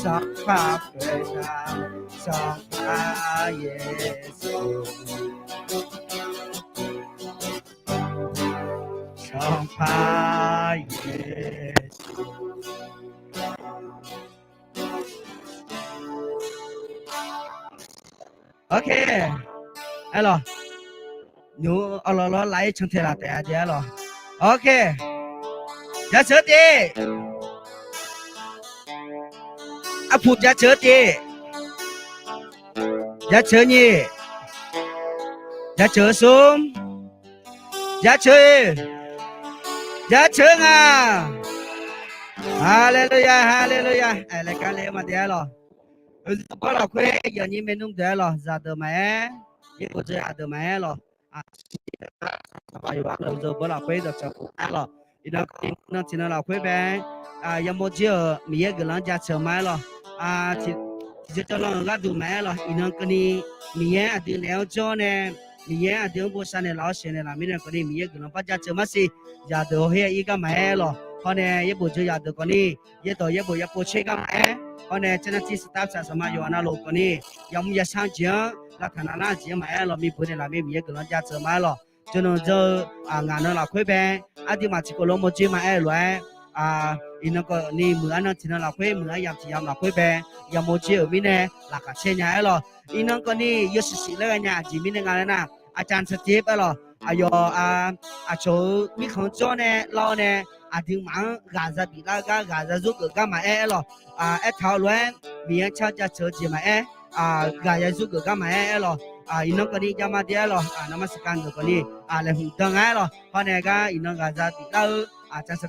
上爬回家，上爬耶稣，上爬耶稣。OK，哎咯，牛了来成天了，大家了。OK，加车的，阿普加车的，加车你，加车松，加车，加车啊！哈利路亚，哈利路亚！哎，来干嘞嘛的了。过了快，有你们弄得了，咋的没？也不知咋的没了啊！有完了就不老快就成了，一能听到老快呗啊！要么就米也给人家车买了啊，就叫人家都买了，一能跟你米也啊定了交呢，米也啊定不上的老些的啦，没人跟你米也给人把家车买是，也都还一个买了，后呢也不就也都跟你也都也不去个买。后呢，这ที่สตาฟสมัยอยู่นะลูกนี่ยังมีช่างเจียงแล้วขนาดนั้นเจียงมาเรามีผู้เนี่ยเราไม่มีก็เราจะเจอมาหรอกจนเรางานเราคุยไปอาทิตย์มาที่ก็ลงมาเจียงมาเลยอีนั่นก็นี่เหมือนนั่นที่เราคุยเหมือนยามที่ยามเราคุยไปยามโมเจียมีเนี่ยหลักเชียร์หรออีนั่นก็นี่ยศศิลป์เลยเนี่ยจีมีในงานนะอาจารย์สตีฟหรอโชว์มีของโจ้เนี่ยเราเนี่ยถึงมังกาจะปีละกาจะรู้ก็มาหรอเท่าล้วนมีเช่าจะเชื่อจีมากาจะรู้ก็มาหรออีน้องคนนี้จะมาเดียวหรอน้ำมันสกัดคนนี้เลยหุ่นตั้งหรอเพราะเนี่ยก็อีน้องกาจะปีละจะส